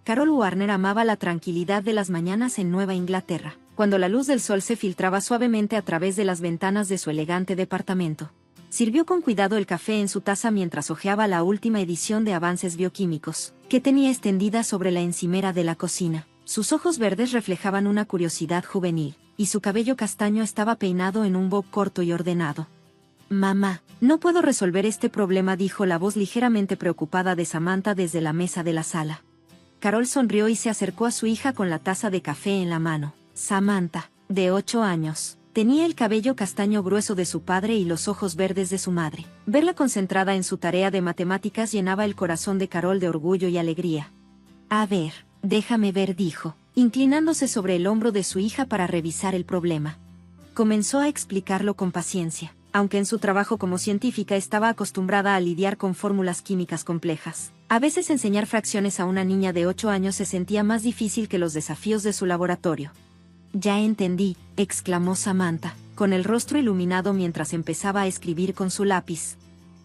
Carol Warner amaba la tranquilidad de las mañanas en Nueva Inglaterra, cuando la luz del sol se filtraba suavemente a través de las ventanas de su elegante departamento. Sirvió con cuidado el café en su taza mientras hojeaba la última edición de Avances Bioquímicos, que tenía extendida sobre la encimera de la cocina. Sus ojos verdes reflejaban una curiosidad juvenil, y su cabello castaño estaba peinado en un bob corto y ordenado. «Mamá, no puedo resolver este problema», dijo la voz ligeramente preocupada de Samantha desde la mesa de la sala. Carol sonrió y se acercó a su hija con la taza de café en la mano. Samantha, de 8 años, tenía el cabello castaño grueso de su padre y los ojos verdes de su madre. Verla concentrada en su tarea de matemáticas llenaba el corazón de Carol de orgullo y alegría. «A ver, déjame ver», dijo, inclinándose sobre el hombro de su hija para revisar el problema. Comenzó a explicarlo con paciencia, aunque en su trabajo como científica estaba acostumbrada a lidiar con fórmulas químicas complejas. A veces enseñar fracciones a una niña de 8 años se sentía más difícil que los desafíos de su laboratorio. «Ya entendí», exclamó Samantha, con el rostro iluminado mientras empezaba a escribir con su lápiz.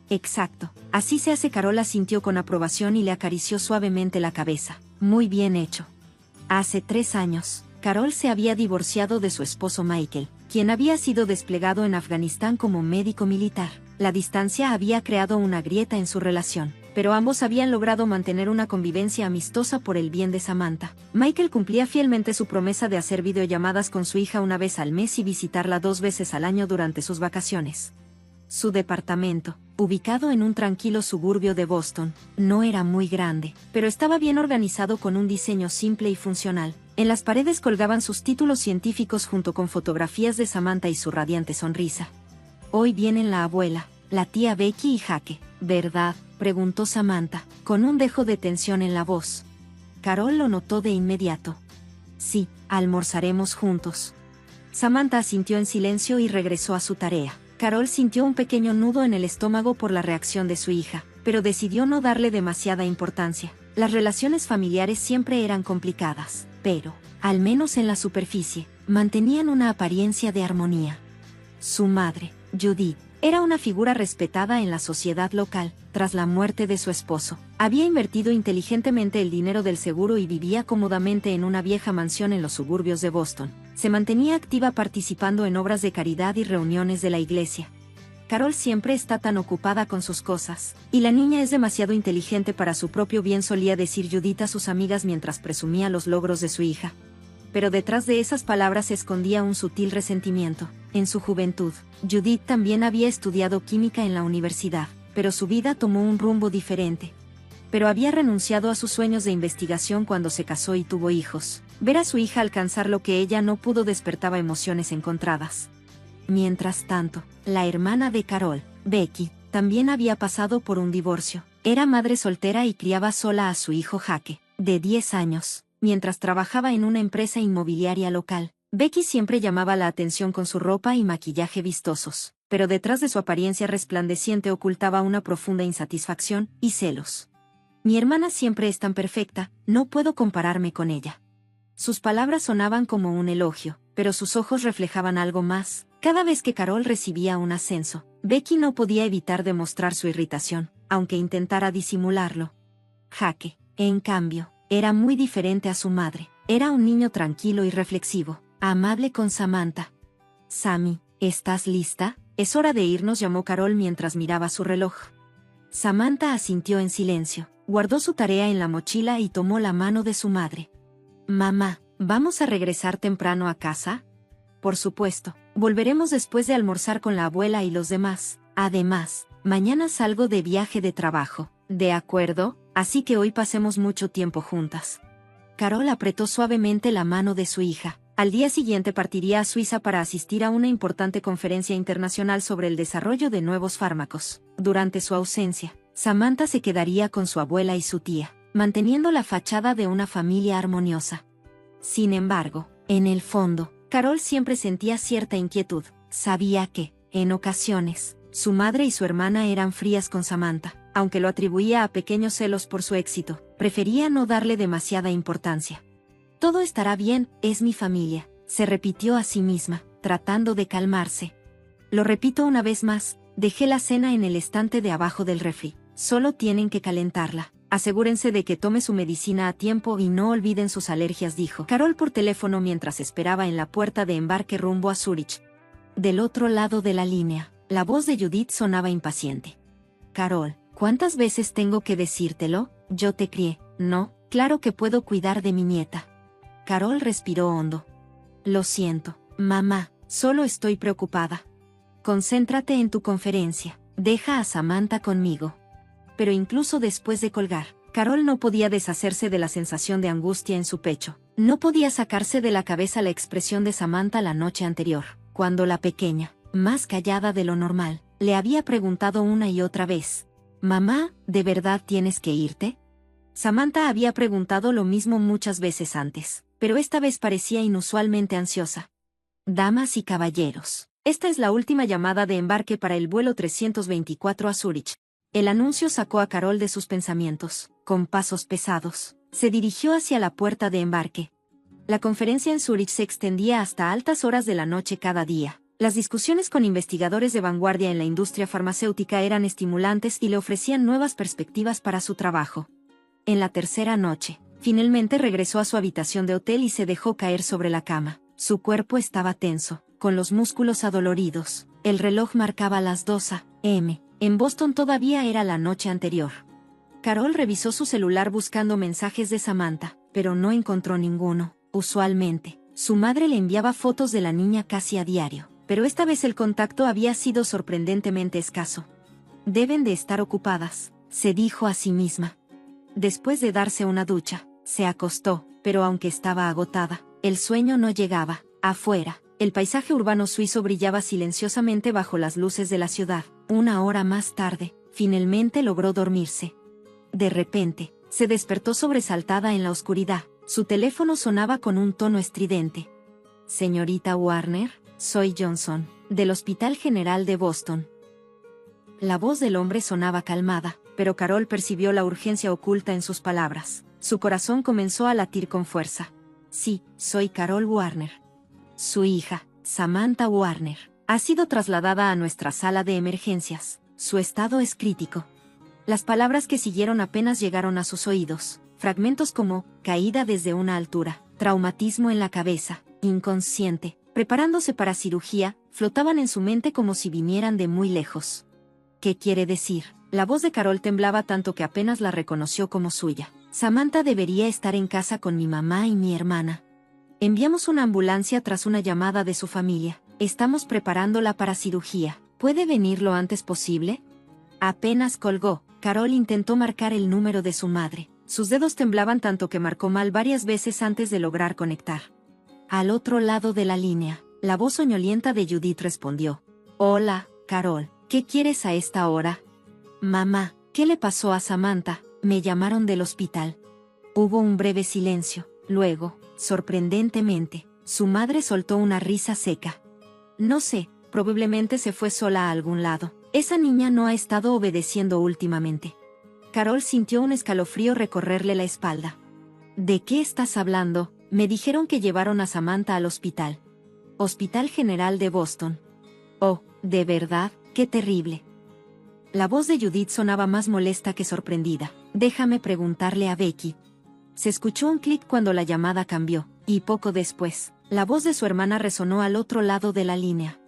«Exacto, así se hace». Carol asintió con aprobación y le acarició suavemente la cabeza. «Muy bien hecho». Hace 3 años, Carol se había divorciado de su esposo Michael, quien había sido desplegado en Afganistán como médico militar. La distancia había creado una grieta en su relación, pero ambos habían logrado mantener una convivencia amistosa por el bien de Samantha. Michael cumplía fielmente su promesa de hacer videollamadas con su hija una vez al mes y visitarla 2 veces al año durante sus vacaciones. Su departamento, ubicado en un tranquilo suburbio de Boston, no era muy grande, pero estaba bien organizado con un diseño simple y funcional. En las paredes colgaban sus títulos científicos junto con fotografías de Samantha y su radiante sonrisa. «Hoy vienen la abuela, la tía Becky y Jaque, ¿verdad?», preguntó Samantha, con un dejo de tensión en la voz. Carol lo notó de inmediato. «Sí, almorzaremos juntos». Samantha asintió en silencio y regresó a su tarea. Carol sintió un pequeño nudo en el estómago por la reacción de su hija, pero decidió no darle demasiada importancia. Las relaciones familiares siempre eran complicadas, pero, al menos en la superficie, mantenían una apariencia de armonía. Su madre, Judith, era una figura respetada en la sociedad local. Tras la muerte de su esposo, había invertido inteligentemente el dinero del seguro y vivía cómodamente en una vieja mansión en los suburbios de Boston. Se mantenía activa participando en obras de caridad y reuniones de la iglesia. «Carol siempre está tan ocupada con sus cosas, y la niña es demasiado inteligente para su propio bien», solía decir Judith a sus amigas mientras presumía los logros de su hija. Pero detrás de esas palabras se escondía un sutil resentimiento. En su juventud, Judith también había estudiado química en la universidad, pero su vida tomó un rumbo diferente. Pero había renunciado a sus sueños de investigación cuando se casó y tuvo hijos. Ver a su hija alcanzar lo que ella no pudo despertaba emociones encontradas. Mientras tanto, la hermana de Carol, Becky, también había pasado por un divorcio. Era madre soltera y criaba sola a su hijo Jaque, de 10 años, mientras trabajaba en una empresa inmobiliaria local. Becky siempre llamaba la atención con su ropa y maquillaje vistosos, pero detrás de su apariencia resplandeciente ocultaba una profunda insatisfacción y celos. «Mi hermana siempre es tan perfecta, no puedo compararme con ella». Sus palabras sonaban como un elogio, pero sus ojos reflejaban algo más. Cada vez que Carol recibía un ascenso, Becky no podía evitar demostrar su irritación, aunque intentara disimularlo. Jaque, en cambio, era muy diferente a su madre. Era un niño tranquilo y reflexivo, amable con Samantha. «Sammy, ¿estás lista? Es hora de irnos», llamó Carol mientras miraba su reloj. Samantha asintió en silencio, guardó su tarea en la mochila y tomó la mano de su madre. «Mamá, ¿vamos a regresar temprano a casa?» «Por supuesto, volveremos después de almorzar con la abuela y los demás. Además, mañana salgo de viaje de trabajo». «De acuerdo, así que hoy pasemos mucho tiempo juntas». Carol apretó suavemente la mano de su hija. Al día siguiente partiría a Suiza para asistir a una importante conferencia internacional sobre el desarrollo de nuevos fármacos. Durante su ausencia, Samantha se quedaría con su abuela y su tía, manteniendo la fachada de una familia armoniosa. Sin embargo, en el fondo, Carol siempre sentía cierta inquietud. Sabía que, en ocasiones, su madre y su hermana eran frías con Samantha, aunque lo atribuía a pequeños celos por su éxito. Prefería no darle demasiada importancia. «Todo estará bien, es mi familia», se repitió a sí misma, tratando de calmarse. «Lo repito una vez más, dejé la cena en el estante de abajo del refri. Solo tienen que calentarla». Asegúrense de que tome su medicina a tiempo y no olviden sus alergias, dijo Carol por teléfono mientras esperaba en la puerta de embarque rumbo a Zúrich. Del otro lado de la línea, la voz de Judith sonaba impaciente. Carol, ¿cuántas veces tengo que decírtelo? Yo te crié, ¿no? Claro que puedo cuidar de mi nieta. Carol respiró hondo. Lo siento, mamá, solo estoy preocupada. Concéntrate en tu conferencia, deja a Samantha conmigo. Pero incluso después de colgar, Carol no podía deshacerse de la sensación de angustia en su pecho. No podía sacarse de la cabeza la expresión de Samantha la noche anterior, cuando la pequeña, más callada de lo normal, le había preguntado una y otra vez: «Mamá, ¿de verdad tienes que irte?». Samantha había preguntado lo mismo muchas veces antes, pero esta vez parecía inusualmente ansiosa. «Damas y caballeros, esta es la última llamada de embarque para el vuelo 324 a Zúrich». El anuncio sacó a Carol de sus pensamientos. Con pasos pesados, se dirigió hacia la puerta de embarque. La conferencia en Zúrich se extendía hasta altas horas de la noche cada día. Las discusiones con investigadores de vanguardia en la industria farmacéutica eran estimulantes y le ofrecían nuevas perspectivas para su trabajo. En la tercera noche, finalmente regresó a su habitación de hotel y se dejó caer sobre la cama. Su cuerpo estaba tenso, con los músculos adoloridos. El reloj marcaba las 2 a.m. En Boston todavía era la noche anterior. Carol revisó su celular buscando mensajes de Samantha, pero no encontró ninguno. Usualmente, su madre le enviaba fotos de la niña casi a diario, pero esta vez el contacto había sido sorprendentemente escaso. Deben de estar ocupadas, se dijo a sí misma. Después de darse una ducha, se acostó, pero aunque estaba agotada, el sueño no llegaba. Afuera, el paisaje urbano suizo brillaba silenciosamente bajo las luces de la ciudad. Una hora más tarde, finalmente logró dormirse. De repente, se despertó sobresaltada en la oscuridad. Su teléfono sonaba con un tono estridente. «Señorita Warner, soy Johnson, del Hospital General de Boston». La voz del hombre sonaba calmada, pero Carol percibió la urgencia oculta en sus palabras. Su corazón comenzó a latir con fuerza. «Sí, soy Carol Warner. Su hija, Samantha Warner, ha sido trasladada a nuestra sala de emergencias. Su estado es crítico». Las palabras que siguieron apenas llegaron a sus oídos. Fragmentos como «caída desde una altura», «traumatismo en la cabeza», «inconsciente», «preparándose para cirugía», flotaban en su mente como si vinieran de muy lejos. «¿Qué quiere decir?». La voz de Carol temblaba tanto que apenas la reconoció como suya. «Samantha debería estar en casa con mi mamá y mi hermana. Enviamos una ambulancia tras una llamada de su familia. Estamos preparándola para cirugía. ¿Puede venir lo antes posible?». Apenas colgó, Carol intentó marcar el número de su madre. Sus dedos temblaban tanto que marcó mal varias veces antes de lograr conectar. Al otro lado de la línea, la voz soñolienta de Judith respondió: «Hola, Carol, ¿qué quieres a esta hora?». «Mamá, ¿qué le pasó a Samantha? Me llamaron del hospital». Hubo un breve silencio. Luego, sorprendentemente, su madre soltó una risa seca. «No sé, probablemente se fue sola a algún lado. Esa niña no ha estado obedeciendo últimamente». Carol sintió un escalofrío recorrerle la espalda. «¿De qué estás hablando?». «Me dijeron que llevaron a Samantha al hospital». «Hospital General de Boston». «Oh, ¿de verdad? Qué terrible». La voz de Judith sonaba más molesta que sorprendida. «Déjame preguntarle a Becky». Se escuchó un clic cuando la llamada cambió, y poco después, la voz de su hermana resonó al otro lado de la línea.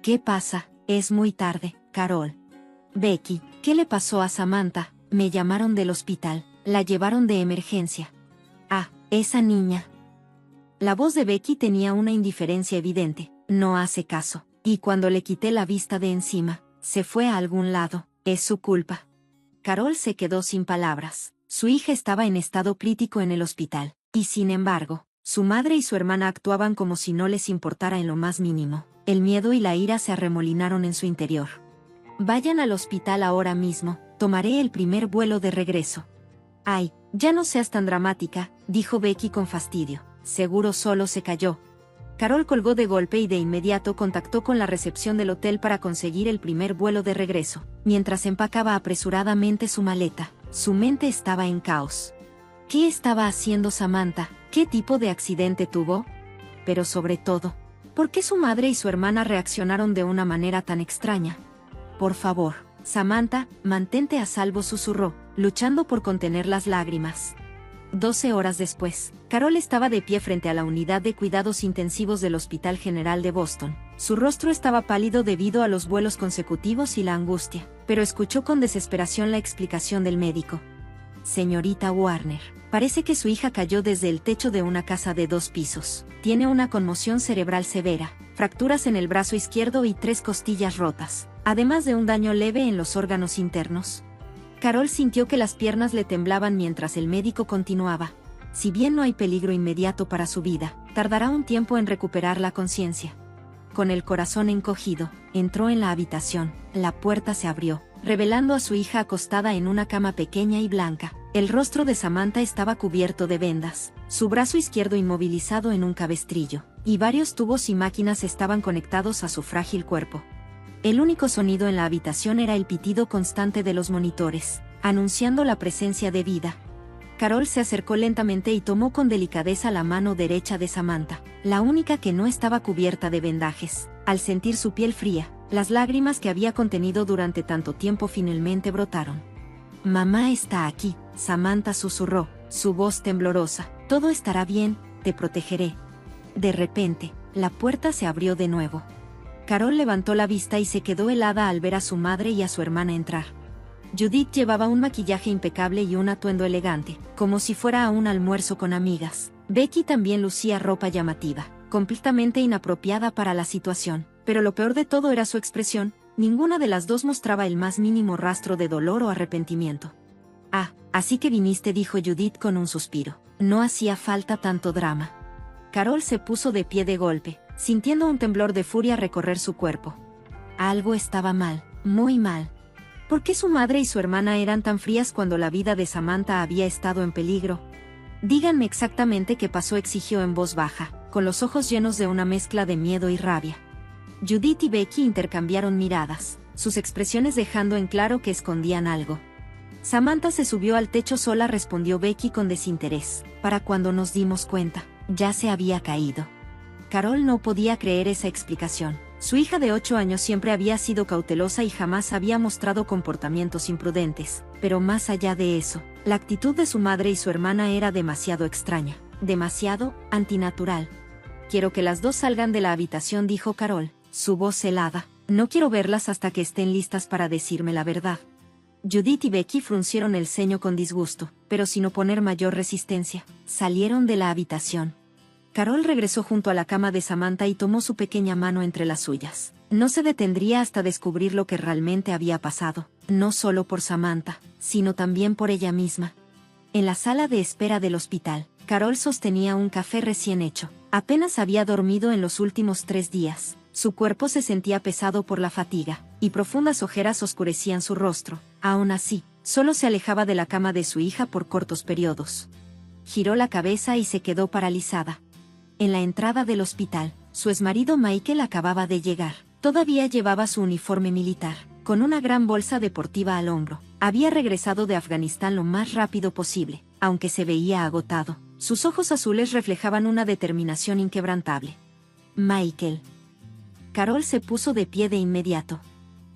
«¿Qué pasa? Es muy tarde, Carol». «Becky, ¿qué le pasó a Samantha? Me llamaron del hospital, la llevaron de emergencia». «Ah, esa niña». La voz de Becky tenía una indiferencia evidente. «No hace caso. Y cuando le quité la vista de encima, se fue a algún lado. Es su culpa». Carol se quedó sin palabras. Su hija estaba en estado crítico en el hospital, y sin embargo, su madre y su hermana actuaban como si no les importara en lo más mínimo. El miedo y la ira se arremolinaron en su interior. «Vayan al hospital ahora mismo, tomaré el primer vuelo de regreso». «Ay, ya no seas tan dramática», dijo Becky con fastidio. «Seguro solo se cayó». Carol colgó de golpe y de inmediato contactó con la recepción del hotel para conseguir el primer vuelo de regreso. Mientras empacaba apresuradamente su maleta, su mente estaba en caos. ¿Qué estaba haciendo Samantha? ¿Qué tipo de accidente tuvo? Pero sobre todo, ¿por qué su madre y su hermana reaccionaron de una manera tan extraña? «Por favor, Samantha, mantente a salvo», susurró. luchando por contener las lágrimas. 12 horas después, Carol estaba de pie frente a la unidad de cuidados intensivos del Hospital General de Boston. Su rostro estaba pálido debido a los vuelos consecutivos y la angustia, pero escuchó con desesperación la explicación del médico. Señorita Warner, parece que su hija cayó desde el techo de una casa de 2 pisos. Tiene una conmoción cerebral severa, fracturas en el brazo izquierdo y 3 costillas rotas, además de un daño leve en los órganos internos. Carol sintió que las piernas le temblaban mientras el médico continuaba. Si bien no hay peligro inmediato para su vida, tardará un tiempo en recuperar la conciencia. Con el corazón encogido, entró en la habitación. La puerta se abrió, revelando a su hija acostada en una cama pequeña y blanca. El rostro de Samantha estaba cubierto de vendas, su brazo izquierdo inmovilizado en un cabestrillo, y varios tubos y máquinas estaban conectados a su frágil cuerpo. El único sonido en la habitación era el pitido constante de los monitores, anunciando la presencia de vida. Carol se acercó lentamente y tomó con delicadeza la mano derecha de Samantha, la única que no estaba cubierta de vendajes. Al sentir su piel fría, las lágrimas que había contenido durante tanto tiempo finalmente brotaron. «Mamá está aquí», Samantha susurró, su voz temblorosa. «Todo estará bien, te protegeré». De repente, la puerta se abrió de nuevo. Carol levantó la vista y se quedó helada al ver a su madre y a su hermana entrar. Judith llevaba un maquillaje impecable y un atuendo elegante, como si fuera a un almuerzo con amigas. Becky también lucía ropa llamativa, completamente inapropiada para la situación, pero lo peor de todo era su expresión. Ninguna de las dos mostraba el más mínimo rastro de dolor o arrepentimiento. «Ah, así que viniste», dijo Judith con un suspiro. No hacía falta tanto drama. Carol se puso de pie de golpe, sintiendo un temblor de furia recorrer su cuerpo. Algo estaba mal, muy mal. ¿Por qué su madre y su hermana eran tan frías cuando la vida de Samantha había estado en peligro? «Díganme exactamente qué pasó», exigió en voz baja, con los ojos llenos de una mezcla de miedo y rabia. Judith y Becky intercambiaron miradas, sus expresiones dejando en claro que escondían algo. «Samantha se subió al techo sola», respondió Becky con desinterés. «Para cuando nos dimos cuenta, ya se había caído». Carol no podía creer esa explicación. Su hija de 8 años siempre había sido cautelosa y jamás había mostrado comportamientos imprudentes, pero más allá de eso, la actitud de su madre y su hermana era demasiado extraña, demasiado antinatural. «Quiero que las dos salgan de la habitación», dijo Carol, su voz helada. «No quiero verlas hasta que estén listas para decirme la verdad». Judith y Becky fruncieron el ceño con disgusto, pero sin oponer mayor resistencia. Salieron de la habitación. Carol regresó junto a la cama de Samantha y tomó su pequeña mano entre las suyas. No se detendría hasta descubrir lo que realmente había pasado, no solo por Samantha, sino también por ella misma. En la sala de espera del hospital, Carol sostenía un café recién hecho. Apenas había dormido en los últimos 3 días. Su cuerpo se sentía pesado por la fatiga, y profundas ojeras oscurecían su rostro. Aún así, solo se alejaba de la cama de su hija por cortos periodos. Giró la cabeza y se quedó paralizada. En la entrada del hospital, su exmarido Michael acababa de llegar. Todavía llevaba su uniforme militar, con una gran bolsa deportiva al hombro. Había regresado de Afganistán lo más rápido posible, aunque se veía agotado. Sus ojos azules reflejaban una determinación inquebrantable. «Michael». Carol se puso de pie de inmediato.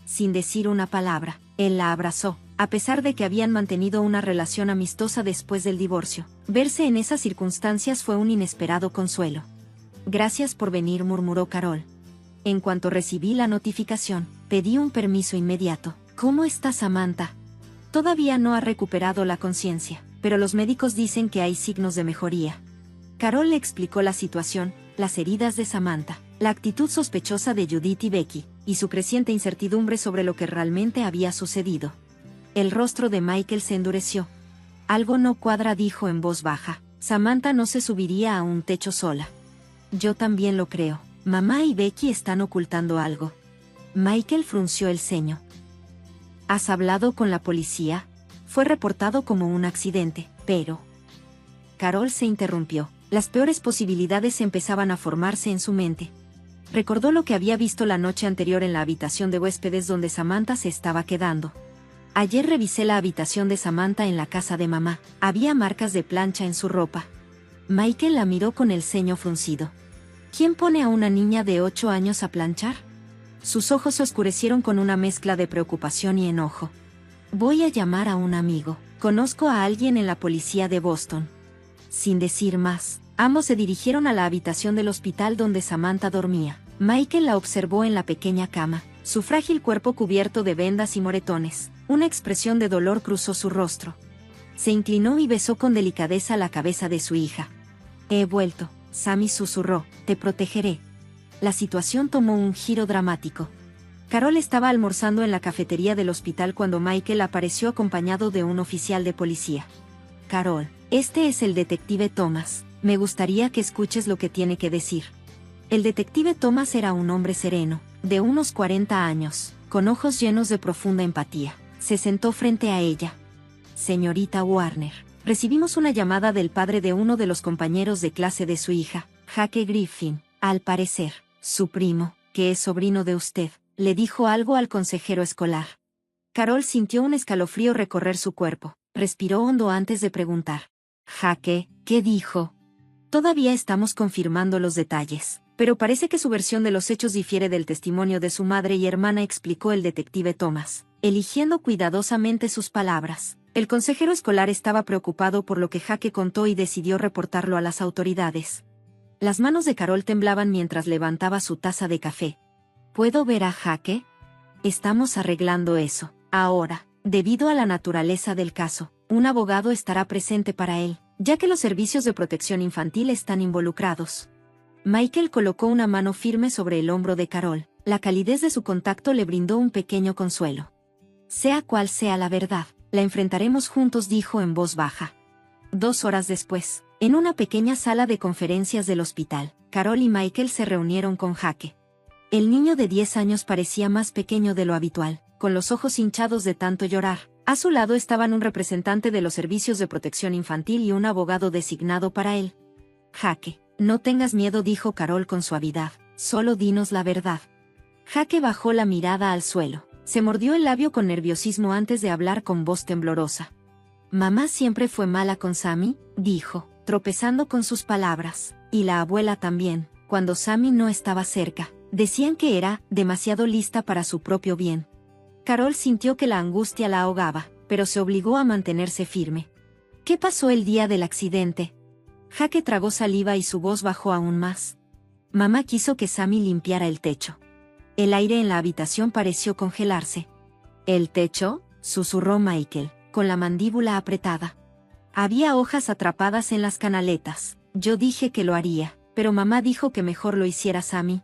Sin decir una palabra, él la abrazó, a pesar de que habían mantenido una relación amistosa después del divorcio. Verse en esas circunstancias fue un inesperado consuelo. «Gracias por venir», murmuró Carol. «En cuanto recibí la notificación, pedí un permiso inmediato». «¿Cómo está Samantha?» «Todavía no ha recuperado la conciencia, pero los médicos dicen que hay signos de mejoría». Carol le explicó la situación, las heridas de Samantha, la actitud sospechosa de Judith y Becky, y su creciente incertidumbre sobre lo que realmente había sucedido. El rostro de Michael se endureció. «Algo no cuadra», dijo en voz baja. «Samantha no se subiría a un techo sola». «Yo también lo creo. Mamá y Becky están ocultando algo». Michael frunció el ceño. «¿Has hablado con la policía?» «Fue reportado como un accidente, pero...». Carol se interrumpió. Las peores posibilidades empezaban a formarse en su mente. Recordó lo que había visto la noche anterior en la habitación de huéspedes donde Samantha se estaba quedando. «Ayer revisé la habitación de Samantha en la casa de mamá. Había marcas de plancha en su ropa». Michael la miró con el ceño fruncido. «¿Quién pone a una niña de 8 años a planchar?». Sus ojos se oscurecieron con una mezcla de preocupación y enojo. «Voy a llamar a un amigo», Conozco a alguien en la policía de Boston. Sin decir más, ambos se dirigieron a la habitación del hospital donde Samantha dormía. Michael la observó en la pequeña cama, su frágil cuerpo cubierto de vendas y moretones. Una expresión de dolor cruzó su rostro. Se inclinó y besó con delicadeza la cabeza de su hija. He vuelto, Sammy susurró, te protegeré. La situación tomó un giro dramático. Carol estaba almorzando en la cafetería del hospital cuando Michael apareció acompañado de un oficial de policía. Carol, este es el detective Thomas, me gustaría que escuches lo que tiene que decir. El detective Thomas era un hombre sereno, de unos 40 años, con ojos llenos de profunda empatía. Se sentó frente a ella. Señorita Warner, recibimos una llamada del padre de uno de los compañeros de clase de su hija, Jake Griffin. Al parecer, su primo, que es sobrino de usted, le dijo algo al consejero escolar. Carol sintió un escalofrío recorrer su cuerpo. Respiró hondo antes de preguntar. Jake, ¿qué dijo? Todavía estamos confirmando los detalles, pero parece que su versión de los hechos difiere del testimonio de su madre y hermana, explicó el detective Thomas, eligiendo cuidadosamente sus palabras. El consejero escolar estaba preocupado por lo que Jake contó y decidió reportarlo a las autoridades. Las manos de Carol temblaban mientras levantaba su taza de café. ¿Puedo ver a Jake? Estamos arreglando eso. Ahora, debido a la naturaleza del caso, un abogado estará presente para él, ya que los servicios de protección infantil están involucrados. Michael colocó una mano firme sobre el hombro de Carol. La calidez de su contacto le brindó un pequeño consuelo. Sea cual sea la verdad, la enfrentaremos juntos, dijo en voz baja. 2 horas después, en una pequeña sala de conferencias del hospital, Carol y Michael se reunieron con Jake. El niño de 10 años parecía más pequeño de lo habitual, con los ojos hinchados de tanto llorar. A su lado estaban un representante de los servicios de protección infantil y un abogado designado para él. Jake, no tengas miedo, dijo Carol con suavidad, solo dinos la verdad. Jake bajó la mirada al suelo. Se mordió el labio con nerviosismo antes de hablar con voz temblorosa. Mamá siempre fue mala con Sammy, dijo, tropezando con sus palabras, y la abuela también, cuando Sammy no estaba cerca. Decían que era demasiado lista para su propio bien. Carol sintió que la angustia la ahogaba, pero se obligó a mantenerse firme. ¿Qué pasó el día del accidente? Jake tragó saliva y su voz bajó aún más. Mamá quiso que Sammy limpiara el techo. El aire en la habitación pareció congelarse. ¿El techo?, susurró Michael, con la mandíbula apretada. Había hojas atrapadas en las canaletas. Yo dije que lo haría, pero mamá dijo que mejor lo hiciera Sammy.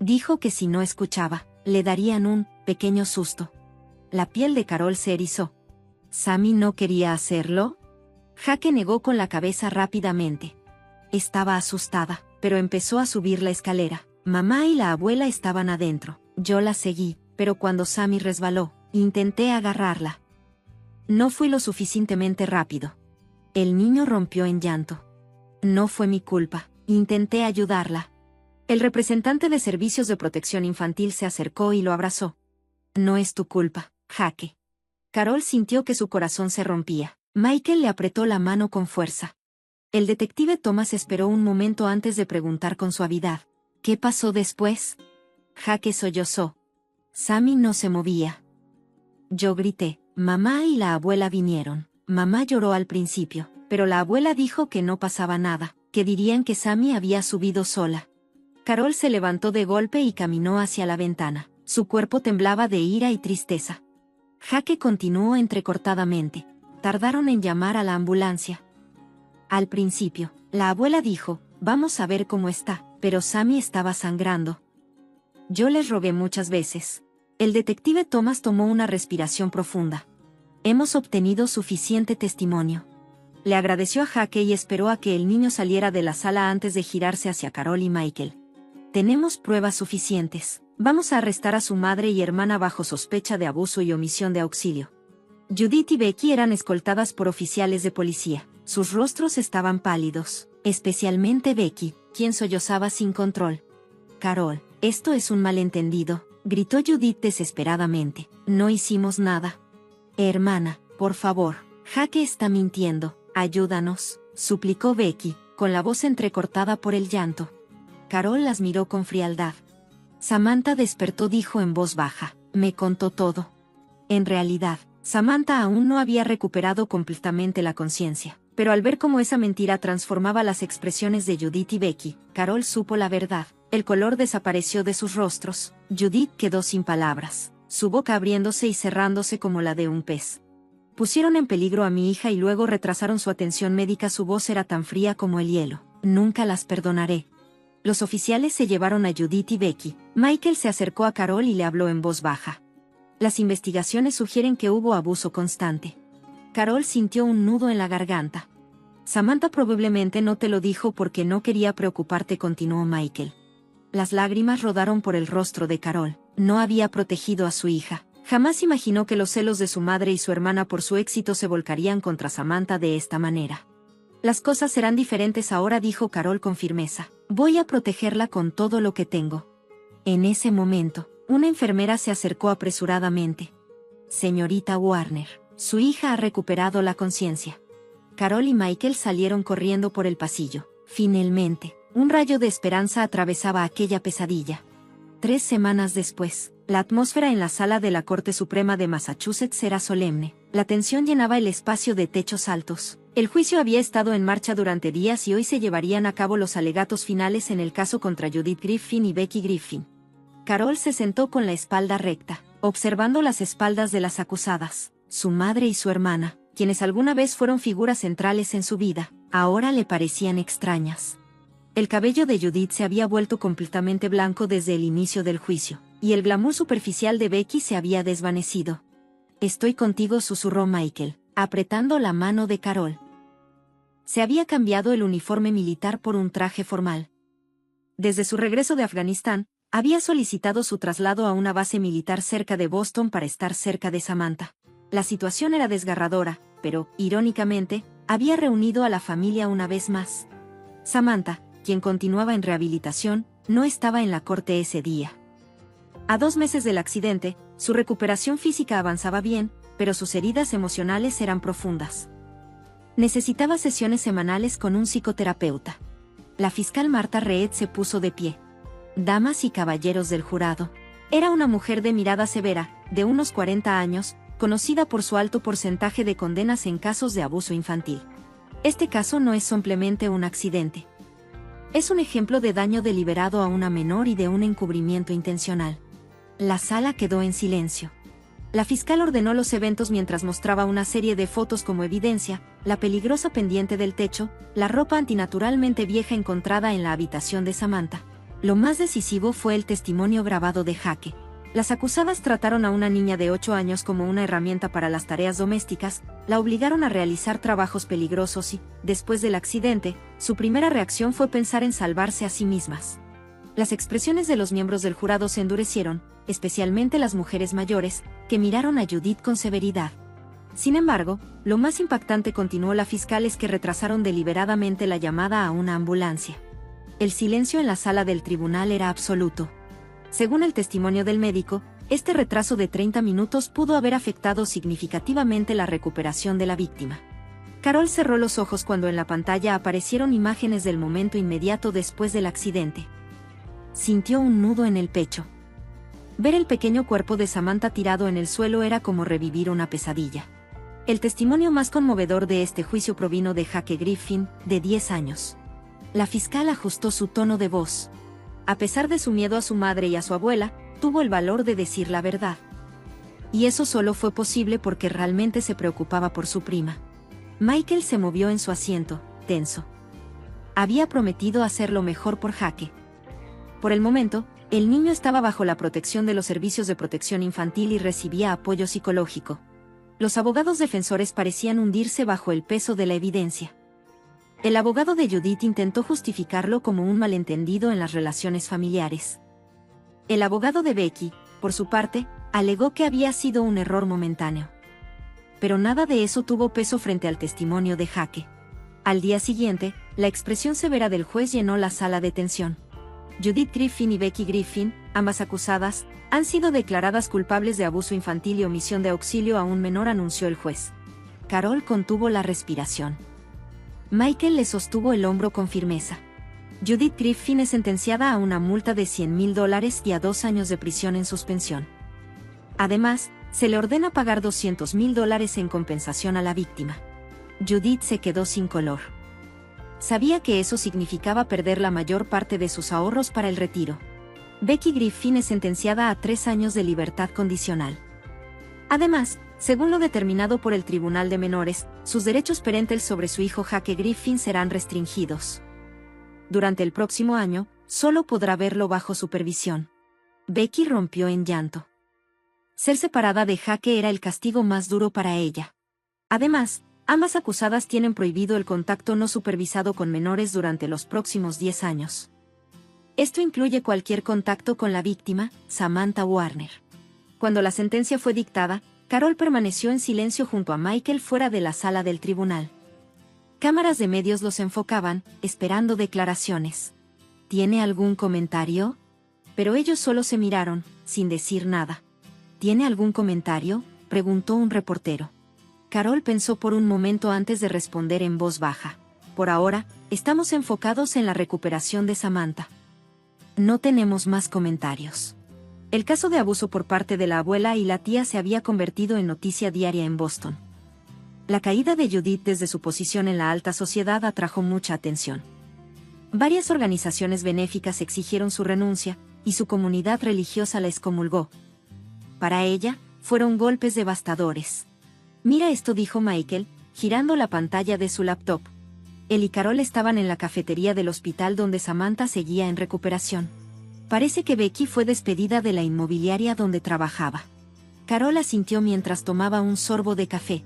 Dijo que si no escuchaba, le darían un pequeño susto. La piel de Carol se erizó. ¿Sammy no quería hacerlo? Jake negó con la cabeza rápidamente. Estaba asustada, pero empezó a subir la escalera. Mamá y la abuela estaban adentro. Yo la seguí, pero cuando Sammy resbaló, intenté agarrarla. No fui lo suficientemente rápido. El niño rompió en llanto. No fue mi culpa, intenté ayudarla. El representante de servicios de protección infantil se acercó y lo abrazó. No es tu culpa, Jake. Carol sintió que su corazón se rompía. Michael le apretó la mano con fuerza. El detective Thomas esperó un momento antes de preguntar con suavidad. ¿Qué pasó después? Jake sollozó. Sammy no se movía. Yo grité. Mamá y la abuela vinieron. Mamá lloró al principio, pero la abuela dijo que no pasaba nada, que dirían que Sammy había subido sola. Carol se levantó de golpe y caminó hacia la ventana. Su cuerpo temblaba de ira y tristeza. Jake continuó entrecortadamente. Tardaron en llamar a la ambulancia. Al principio, la abuela dijo, vamos a ver cómo está, pero Sammy estaba sangrando. Yo les rogué muchas veces. El detective Thomas tomó una respiración profunda. Hemos obtenido suficiente testimonio. Le agradeció a Jake y esperó a que el niño saliera de la sala antes de girarse hacia Carol y Michael. Tenemos pruebas suficientes. Vamos a arrestar a su madre y hermana bajo sospecha de abuso y omisión de auxilio. Judith y Becky eran escoltadas por oficiales de policía. Sus rostros estaban pálidos, especialmente Becky, quien sollozaba sin control. Carol, esto es un malentendido, gritó Judith desesperadamente. No hicimos nada. Hermana, por favor, Jake está mintiendo, ayúdanos, suplicó Becky, con la voz entrecortada por el llanto. Carol las miró con frialdad. Samantha despertó, dijo en voz baja. Me contó todo. En realidad, Samantha aún no había recuperado completamente la conciencia, pero al ver cómo esa mentira transformaba las expresiones de Judith y Becky, Carol supo la verdad. El color desapareció de sus rostros. Judith quedó sin palabras, su boca abriéndose y cerrándose como la de un pez. Pusieron en peligro a mi hija y luego retrasaron su atención médica. Su voz era tan fría como el hielo. Nunca las perdonaré. Los oficiales se llevaron a Judith y Becky. Michael se acercó a Carol y le habló en voz baja. Las investigaciones sugieren que hubo abuso constante. Carol sintió un nudo en la garganta. Samantha probablemente no te lo dijo porque no quería preocuparte, continuó Michael. Las lágrimas rodaron por el rostro de Carol. No había protegido a su hija. Jamás imaginó que los celos de su madre y su hermana por su éxito se volcarían contra Samantha de esta manera. Las cosas serán diferentes ahora, dijo Carol con firmeza. Voy a protegerla con todo lo que tengo. En ese momento, una enfermera se acercó apresuradamente. Señorita Warner, su hija ha recuperado la conciencia. Carol y Michael salieron corriendo por el pasillo. Finalmente, un rayo de esperanza atravesaba aquella pesadilla. 3 semanas después, la atmósfera en la sala de la Corte Suprema de Massachusetts era solemne. La tensión llenaba el espacio de techos altos. El juicio había estado en marcha durante días y hoy se llevarían a cabo los alegatos finales en el caso contra Judith Griffin y Becky Griffin. Carol se sentó con la espalda recta, observando las espaldas de las acusadas. Su madre y su hermana, quienes alguna vez fueron figuras centrales en su vida, ahora le parecían extrañas. El cabello de Judith se había vuelto completamente blanco desde el inicio del juicio, y el glamour superficial de Becky se había desvanecido. Estoy contigo, susurró Michael, apretando la mano de Carol. Se había cambiado el uniforme militar por un traje formal. Desde su regreso de Afganistán, había solicitado su traslado a una base militar cerca de Boston para estar cerca de Samantha. La situación era desgarradora, pero, irónicamente, había reunido a la familia una vez más. Samantha, quien continuaba en rehabilitación, no estaba en la corte ese día. A 2 meses del accidente, su recuperación física avanzaba bien, pero sus heridas emocionales eran profundas. Necesitaba sesiones semanales con un psicoterapeuta. La fiscal Martha Reed se puso de pie. Damas y caballeros del jurado. Era una mujer de mirada severa, de unos 40 años, conocida por su alto porcentaje de condenas en casos de abuso infantil. Este caso no es simplemente un accidente. Es un ejemplo de daño deliberado a una menor y de un encubrimiento intencional. La sala quedó en silencio. La fiscal ordenó los eventos mientras mostraba una serie de fotos como evidencia: la peligrosa pendiente del techo, la ropa antinaturalmente vieja encontrada en la habitación de Samantha. Lo más decisivo fue el testimonio grabado de Jake. Las acusadas trataron a una niña de 8 años como una herramienta para las tareas domésticas, la obligaron a realizar trabajos peligrosos y, después del accidente, su primera reacción fue pensar en salvarse a sí mismas. Las expresiones de los miembros del jurado se endurecieron, especialmente las mujeres mayores, que miraron a Judith con severidad. Sin embargo, lo más impactante, continuó la fiscal, es que retrasaron deliberadamente la llamada a una ambulancia. El silencio en la sala del tribunal era absoluto. Según el testimonio del médico, este retraso de 30 minutos pudo haber afectado significativamente la recuperación de la víctima. Carol cerró los ojos cuando en la pantalla aparecieron imágenes del momento inmediato después del accidente. Sintió un nudo en el pecho. Ver el pequeño cuerpo de Samantha tirado en el suelo era como revivir una pesadilla. El testimonio más conmovedor de este juicio provino de Jake Griffin, de 10 años. La fiscal ajustó su tono de voz. A pesar de su miedo a su madre y a su abuela, tuvo el valor de decir la verdad. Y eso solo fue posible porque realmente se preocupaba por su prima. Michael se movió en su asiento, tenso. Había prometido hacer lo mejor por Jake. Por el momento, el niño estaba bajo la protección de los servicios de protección infantil y recibía apoyo psicológico. Los abogados defensores parecían hundirse bajo el peso de la evidencia. El abogado de Judith intentó justificarlo como un malentendido en las relaciones familiares. El abogado de Becky, por su parte, alegó que había sido un error momentáneo. Pero nada de eso tuvo peso frente al testimonio de Jake. Al día siguiente, la expresión severa del juez llenó la sala de tensión. Judith Griffin y Becky Griffin, ambas acusadas, han sido declaradas culpables de abuso infantil y omisión de auxilio a un menor, anunció el juez. Carol contuvo la respiración. Michael le sostuvo el hombro con firmeza. Judith Griffin es sentenciada a una multa de $100,000 y a 2 años de prisión en suspensión. Además, Se le ordena pagar $200,000 en compensación a la víctima. Judith se quedó sin color. Sabía que eso significaba perder la mayor parte de sus ahorros para el retiro. Becky Griffin es sentenciada a 3 años de libertad condicional. Además, según lo determinado por el Tribunal de Menores, sus derechos parentales sobre su hijo Jake Griffin serán restringidos. Durante el próximo año, solo podrá verlo bajo supervisión. Becky rompió en llanto. Ser separada de Jake era el castigo más duro para ella. Además, ambas acusadas tienen prohibido el contacto no supervisado con menores durante los próximos 10 años. Esto incluye cualquier contacto con la víctima, Samantha Warner. Cuando la sentencia fue dictada, Carol permaneció en silencio junto a Michael fuera de la sala del tribunal. Cámaras de medios los enfocaban, esperando declaraciones. ¿Tiene algún comentario? Pero ellos solo se miraron, sin decir nada. ¿Tiene algún comentario?, preguntó un reportero. Carol pensó por un momento antes de responder en voz baja. Por ahora, estamos enfocados en la recuperación de Samantha. No tenemos más comentarios. El caso de abuso por parte de la abuela y la tía se había convertido en noticia diaria en Boston. La caída de Judith desde su posición en la alta sociedad atrajo mucha atención. Varias organizaciones benéficas exigieron su renuncia, y su comunidad religiosa la excomulgó. Para ella, fueron golpes devastadores. «Mira esto», dijo Michael, girando la pantalla de su laptop. Él y Carol estaban en la cafetería del hospital donde Samantha seguía en recuperación. Parece que Becky fue despedida de la inmobiliaria donde trabajaba. Carol asintió mientras tomaba un sorbo de café.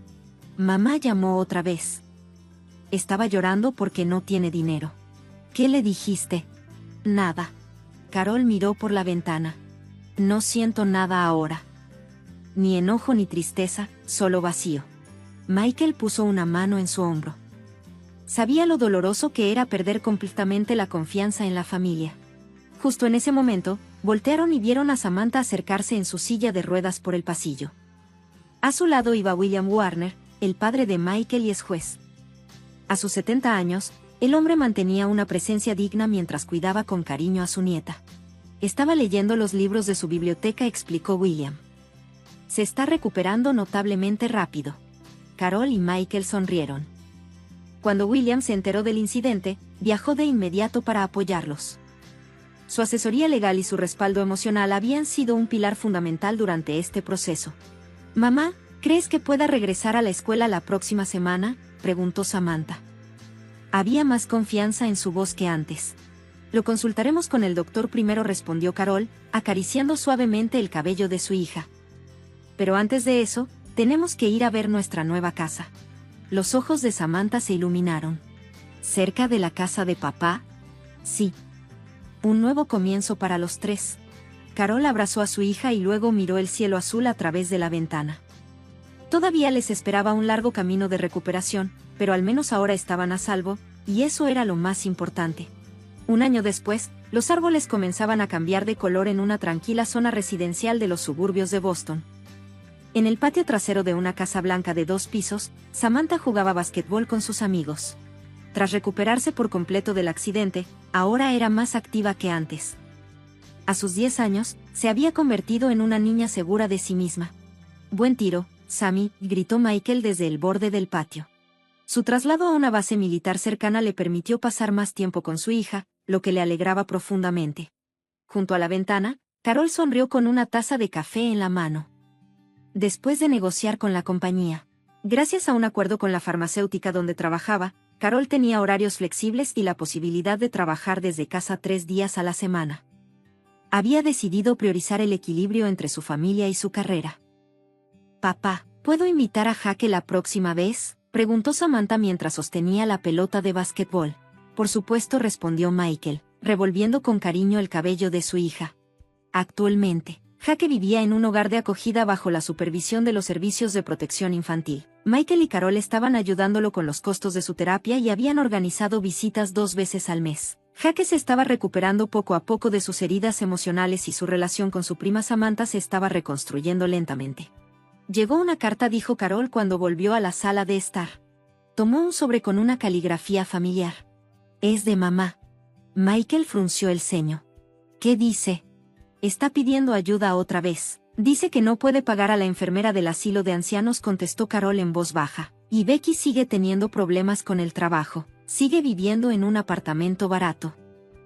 Mamá llamó otra vez. Estaba llorando porque no tiene dinero. ¿Qué le dijiste? Nada. Carol miró por la ventana. No siento nada ahora. Ni enojo ni tristeza, solo vacío. Michael puso una mano en su hombro. Sabía lo doloroso que era perder completamente la confianza en la familia. Justo en ese momento, voltearon y vieron a Samantha acercarse en su silla de ruedas por el pasillo. A su lado iba William Warner, el padre de Michael y ex juez. A sus 70 años, el hombre mantenía una presencia digna mientras cuidaba con cariño a su nieta. Estaba leyendo los libros de su biblioteca, explicó William. Se está recuperando notablemente rápido. Carol y Michael sonrieron. Cuando William se enteró del incidente, viajó de inmediato para apoyarlos. Su asesoría legal y su respaldo emocional habían sido un pilar fundamental durante este proceso. «Mamá, ¿crees que pueda regresar a la escuela la próxima semana?», preguntó Samantha. Había más confianza en su voz que antes. «Lo consultaremos con el doctor primero», respondió Carol, acariciando suavemente el cabello de su hija. «Pero antes de eso, tenemos que ir a ver nuestra nueva casa». Los ojos de Samantha se iluminaron. «¿Cerca de la casa de papá?». «Sí». Un nuevo comienzo para los tres. Carol abrazó a su hija y luego miró el cielo azul a través de la ventana. Todavía les esperaba un largo camino de recuperación, pero al menos ahora estaban a salvo, y eso era lo más importante. Un año después, los árboles comenzaban a cambiar de color en una tranquila zona residencial de los suburbios de Boston. En el patio trasero de una casa blanca de 2 pisos, Samantha jugaba basquetbol con sus amigos. Tras recuperarse por completo del accidente, ahora era más activa que antes. A sus 10 años, se había convertido en una niña segura de sí misma. «Buen tiro, Sammy», gritó Michael desde el borde del patio. Su traslado a una base militar cercana le permitió pasar más tiempo con su hija, lo que le alegraba profundamente. Junto a la ventana, Carol sonrió con una taza de café en la mano. Después de negociar con la compañía, gracias a un acuerdo con la farmacéutica donde trabajaba, Carol tenía horarios flexibles y la posibilidad de trabajar desde casa 3 días a la semana. Había decidido priorizar el equilibrio entre su familia y su carrera. «Papá, ¿puedo invitar a Jake la próxima vez?», preguntó Samantha mientras sostenía la pelota de básquetbol. «Por supuesto», respondió Michael, revolviendo con cariño el cabello de su hija. Actualmente, Jake vivía en un hogar de acogida bajo la supervisión de los servicios de protección infantil. Michael y Carol estaban ayudándolo con los costos de su terapia y habían organizado visitas 2 veces al mes. Jake se estaba recuperando poco a poco de sus heridas emocionales y su relación con su prima Samantha se estaba reconstruyendo lentamente. «Llegó una carta», dijo Carol cuando volvió a la sala de estar. Tomó un sobre con una caligrafía familiar. «Es de mamá». Michael frunció el ceño. «¿Qué dice?» «Está pidiendo ayuda otra vez», Dice que no puede pagar a la enfermera del asilo de ancianos, contestó Carol en voz baja. Y Becky sigue teniendo problemas con el trabajo. Sigue viviendo en un apartamento barato.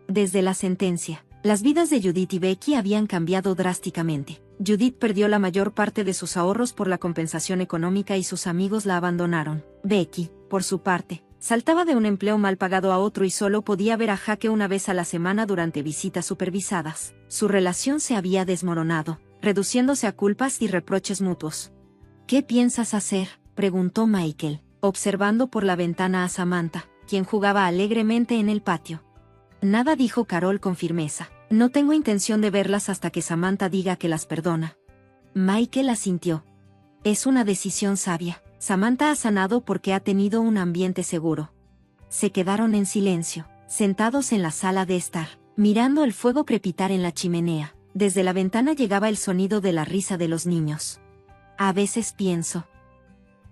Desde la sentencia, las vidas de Judith y Becky habían cambiado drásticamente. Judith perdió la mayor parte de sus ahorros por la compensación económica y sus amigos la abandonaron. Becky, por su parte, saltaba de un empleo mal pagado a otro y solo podía ver a Jake una vez a la semana durante visitas supervisadas. Su relación se había desmoronado, reduciéndose a culpas y reproches mutuos. ¿Qué piensas hacer?, preguntó Michael, observando por la ventana a Samantha, quien jugaba alegremente en el patio. Nada, dijo Carol con firmeza. No tengo intención de verlas hasta que Samantha diga que las perdona. Michael asintió. Es una decisión sabia. Samantha ha sanado porque ha tenido un ambiente seguro. Se quedaron en silencio, sentados en la sala de estar, mirando el fuego crepitar en la chimenea. Desde la ventana llegaba el sonido de la risa de los niños. A veces pienso.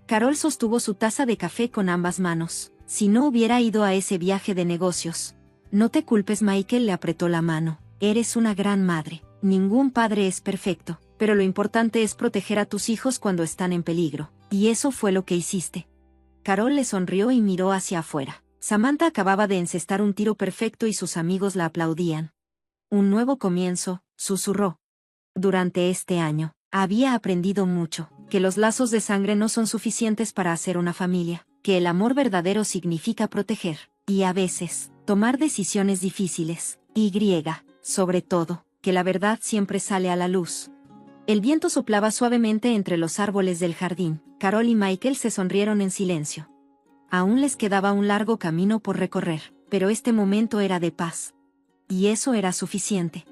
Carol sostuvo su taza de café con ambas manos. Si no hubiera ido a ese viaje de negocios. No te culpes, Michael le apretó la mano. Eres una gran madre. Ningún padre es perfecto, pero lo importante es proteger a tus hijos cuando están en peligro. Y eso fue lo que hiciste. Carol le sonrió y miró hacia afuera. Samantha acababa de encestar un tiro perfecto y sus amigos la aplaudían. Un nuevo comienzo, susurró. Durante este año, había aprendido mucho, que los lazos de sangre no son suficientes para hacer una familia, que el amor verdadero significa proteger, y a veces, tomar decisiones difíciles, y sobre todo, que la verdad siempre sale a la luz. El viento soplaba suavemente entre los árboles del jardín. Carol y Michael se sonrieron en silencio. Aún les quedaba un largo camino por recorrer, pero este momento era de paz. Y eso era suficiente.